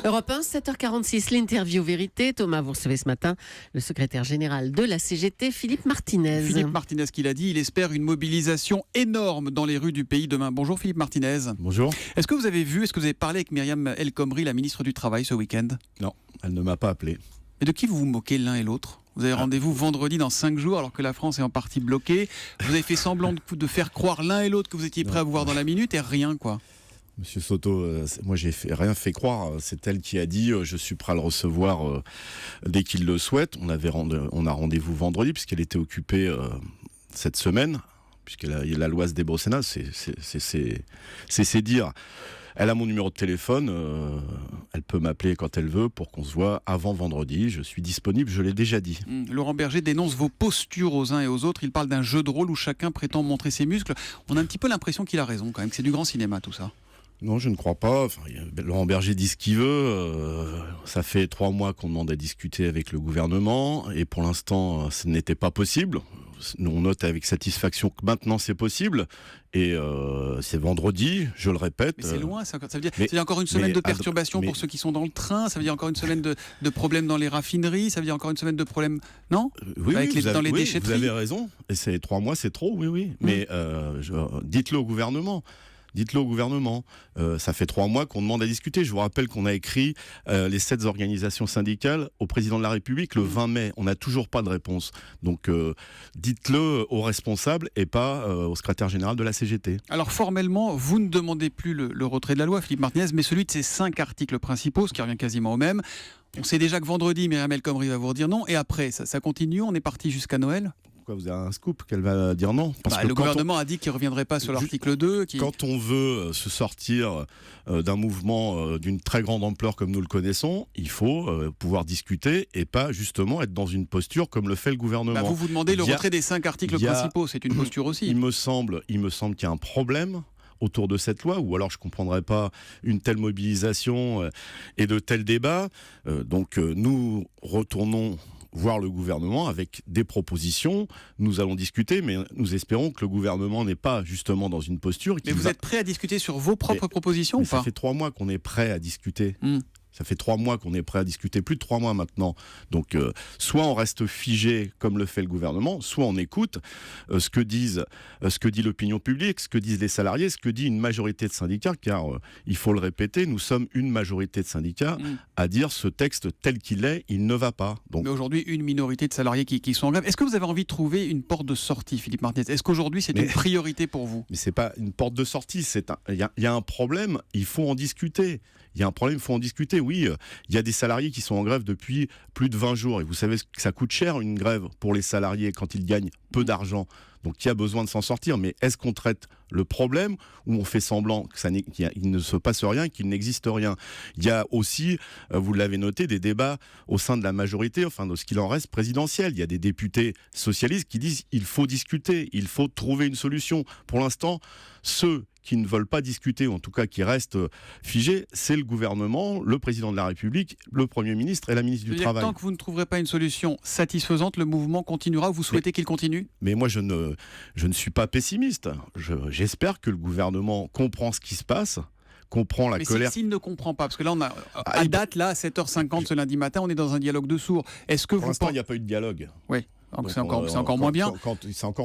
Europe 1, 7h46, l'interview vérité. Thomas, vous recevez ce matin le secrétaire général de la CGT, Philippe Martinez. Philippe Martinez qui l'a dit, il espère une mobilisation énorme dans les rues du pays demain. Bonjour Philippe Martinez. Bonjour. Est-ce que vous avez parlé avec Myriam El Khomri, la ministre du Travail, ce week-end? Non, elle ne m'a pas appelé. Et de qui vous vous moquez l'un et l'autre? Vous avez rendez-vous vendredi dans 5 jours alors que la France est en partie bloquée. Vous avez fait semblant de faire croire l'un et l'autre que vous étiez prêt à vous voir dans la minute et rien quoi. Monsieur Soto, moi j'ai rien fait croire. C'est elle qui a dit je suis prêt à le recevoir dès qu'il le souhaite. On a rendez-vous vendredi puisqu'elle était occupée cette semaine, puisqu'il y a la loi se débat au Sénat. C'est dire. Elle a mon numéro de téléphone, elle peut m'appeler quand elle veut pour qu'on se voit avant vendredi. Je suis disponible, je l'ai déjà dit. Laurent Berger dénonce vos postures aux uns et aux autres. Il parle d'un jeu de rôle où chacun prétend montrer ses muscles. On a un petit peu l'impression qu'il a raison quand même, que c'est du grand cinéma tout ça. Non, je ne crois pas. Laurent Berger dit ce qu'il veut. Ça fait 3 mois qu'on demande à discuter avec le gouvernement et pour l'instant, ce n'était pas possible. On note avec satisfaction que maintenant c'est possible et c'est vendredi, je le répète. Mais c'est loin, ça veut dire encore une semaine de perturbations pour ceux qui sont dans le train, ça veut dire encore une semaine de problèmes dans les raffineries, ça veut dire encore une semaine de problèmes, non? Oui, dans les déchetteries. Vous avez raison, et c'est 3 mois, c'est trop, oui. Mais dites-le au gouvernement. Dites-le au gouvernement. Ça fait 3 mois qu'on demande à discuter. Je vous rappelle qu'on a écrit les 7 organisations syndicales au président de la République le 20 mai. On n'a toujours pas de réponse. Donc dites-le aux responsables et pas au secrétaire général de la CGT. Alors formellement, vous ne demandez plus le retrait de la loi, Philippe Martinez, mais celui de ces 5 articles principaux, ce qui revient quasiment au même. On sait déjà que vendredi, Myriam El Khomri va vous redire non. Et après, ça continue, on est parti jusqu'à Noël? Pourquoi vous avez un scoop qu'elle va dire non? Parce que le gouvernement a dit qu'il ne reviendrait pas sur l'article 2. Quand on veut se sortir d'un mouvement d'une très grande ampleur comme nous le connaissons, il faut pouvoir discuter et pas justement être dans une posture comme le fait le gouvernement. Vous demandez le retrait des 5 articles principaux, c'est une posture aussi. Il me semble qu'il y a un problème autour de cette loi, ou alors je ne comprendrais pas une telle mobilisation et de tels débats. Donc nous retournons voir le gouvernement avec des propositions. Nous allons discuter, mais nous espérons que le gouvernement n'est pas justement dans une posture... Mais vous êtes prêt à discuter sur vos propres propositions ou pas? Ça fait 3 mois qu'on est prêt à discuter. Ça fait 3 mois qu'on est prêt à discuter, plus de 3 mois maintenant. Donc, soit on reste figé comme le fait le gouvernement, soit on écoute ce que dit l'opinion publique, ce que disent les salariés, ce que dit une majorité de syndicats, car il faut le répéter, nous sommes une majorité de syndicats à dire ce texte tel qu'il est, il ne va pas. Donc, mais aujourd'hui, une minorité de salariés qui sont en grève. Est-ce que vous avez envie de trouver une porte de sortie, Philippe Martinez? Est-ce qu'aujourd'hui, c'est une priorité pour vous? Mais c'est pas une porte de sortie, il y a un problème, il faut en discuter. Il y a un problème, il faut en discuter. Oui, il y a des salariés qui sont en grève depuis plus de 20 jours. Et vous savez que ça coûte cher une grève pour les salariés quand ils gagnent peu d'argent. Donc il y a besoin de s'en sortir. Mais est-ce qu'on traite le problème ou on fait semblant qu'il ne se passe rien, qu'il n'existe rien? Il y a aussi, vous l'avez noté, des débats au sein de la majorité, enfin de ce qu'il en reste présidentiel. Il y a des députés socialistes qui disent il faut discuter, il faut trouver une solution. Pour l'instant, ceux qui ne veulent pas discuter, ou en tout cas qui restent figés, c'est le gouvernement, le président de la République, le Premier ministre et la ministre du Travail. Tant que vous ne trouverez pas une solution satisfaisante, le mouvement continuera. Vous souhaitez qu'il continue? Mais moi, je ne suis pas pessimiste. J'espère que le gouvernement comprend ce qui se passe, comprend la colère. Mais s'il ne comprend pas, parce que là, on a, à date, là, à 7h50 ce lundi matin, on est dans un dialogue de sourds. Pour l'instant, il n'y a pas eu de dialogue. Oui. Donc c'est encore moins bien.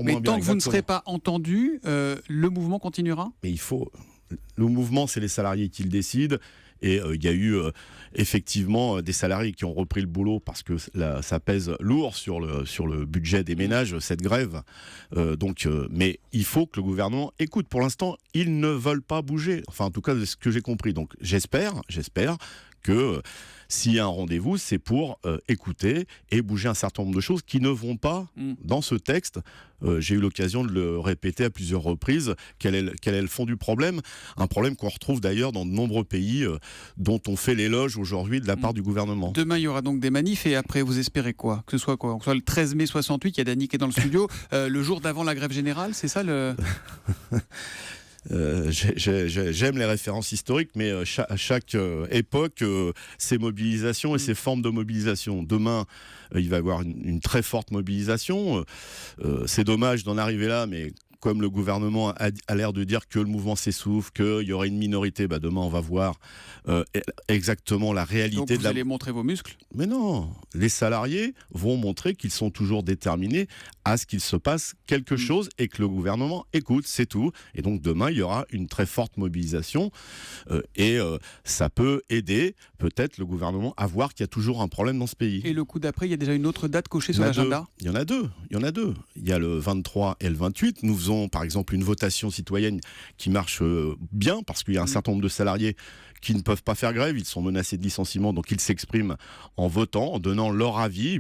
Mais tant que vous ne serez pas entendu, le mouvement continuera? Mais le mouvement, c'est les salariés qui le décident. Et il y a eu effectivement des salariés qui ont repris le boulot parce que ça pèse lourd sur le budget des ménages, cette grève. Mais il faut que le gouvernement écoute. Pour l'instant, ils ne veulent pas bouger. Enfin, en tout cas, c'est ce que j'ai compris. Donc j'espère que s'il y a un rendez-vous, c'est pour écouter et bouger un certain nombre de choses qui ne vont pas dans ce texte. J'ai eu l'occasion de le répéter à plusieurs reprises. Quel est le fond du problème? Un problème qu'on retrouve d'ailleurs dans de nombreux pays dont on fait l'éloge aujourd'hui de la part du gouvernement. Demain, il y aura donc des manifs et après, vous espérez quoi? Que ce soit quoi? Que ce soit le 13 mai 68, il y a Dany qui est dans le studio, le jour d'avant la grève générale, c'est ça le... J'aime les références historiques, mais à chaque époque, ses mobilisations et ses formes de mobilisation. Demain, il va y avoir une très forte mobilisation. C'est dommage d'en arriver là, mais comme le gouvernement a l'air de dire que le mouvement s'essouffle, qu'il y aurait une minorité, demain on va voir exactement la réalité. Donc vous allez montrer vos muscles? Mais non, les salariés vont montrer qu'ils sont toujours déterminés à ce qu'il se passe quelque chose et que le gouvernement écoute, c'est tout. Et donc demain, il y aura une très forte mobilisation et ça peut aider peut-être le gouvernement à voir qu'il y a toujours un problème dans ce pays. Et le coup d'après, il y a déjà une autre date cochée sur l'agenda? Il y en a deux. Il y a le 23 et le 28. Nous faisons par exemple une votation citoyenne qui marche bien parce qu'il y a un certain nombre de salariés qui ne peuvent pas faire grève, ils sont menacés de licenciement, donc ils s'expriment en votant, en donnant leur avis.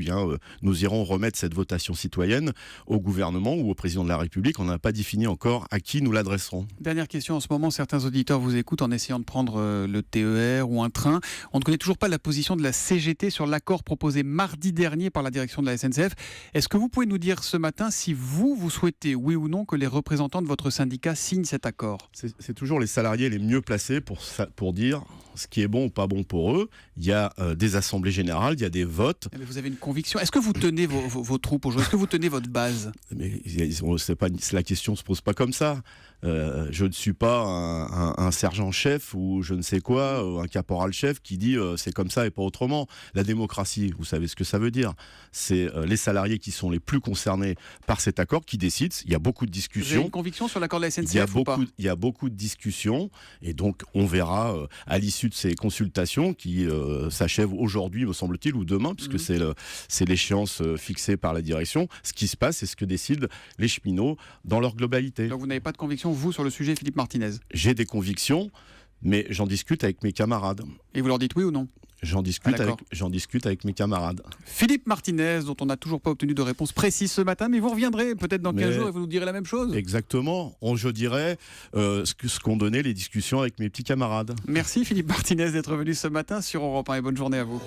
Nous irons remettre cette votation citoyenne au gouvernement ou au président de la République. On n'a pas défini encore à qui nous l'adresserons. Dernière question, en ce moment, certains auditeurs vous écoutent en essayant de prendre le TER ou un train. On ne connaît toujours pas la position de la CGT sur l'accord proposé mardi dernier par la direction de la SNCF. Est-ce que vous pouvez nous dire ce matin si vous souhaitez, oui ou non, que les représentants de votre syndicat signent cet accord? C'est toujours les salariés les mieux placés pour dire ce qui est bon ou pas bon pour eux. Il y a des assemblées générales, il y a des votes. Mais vous avez une conviction. Est-ce que vous tenez vos troupes aujourd'hui? Est-ce que vous tenez votre base? Mais la question ne se pose pas comme ça. Je ne suis pas un sergent-chef ou je ne sais quoi, un caporal-chef qui dit c'est comme ça et pas autrement. La démocratie, vous savez ce que ça veut dire. C'est les salariés qui sont les plus concernés par cet accord qui décident. Il y a beaucoup de discussions. Vous avez une conviction sur l'accord de la SNCF ou pas? Il y a beaucoup de discussions et donc on verra à l'issue de ces consultations qui s'achèvent aujourd'hui, me semble-t-il, ou demain, puisque c'est l'échéance fixée par la direction, ce qui se passe et ce que décident les cheminots dans leur globalité. Donc vous n'avez pas de conviction, vous, sur le sujet, Philippe Martinez? J'ai des convictions, mais j'en discute avec mes camarades. Et vous leur dites oui ou non? J'en discute avec mes camarades. Philippe Martinez, dont on n'a toujours pas obtenu de réponse précise ce matin, mais vous reviendrez peut-être dans 15 jours et vous nous direz la même chose. Exactement. Je dirais ce qu'ont donné les discussions avec mes petits camarades. Merci Philippe Martinez d'être venu ce matin sur Europe 1 et bonne journée à vous.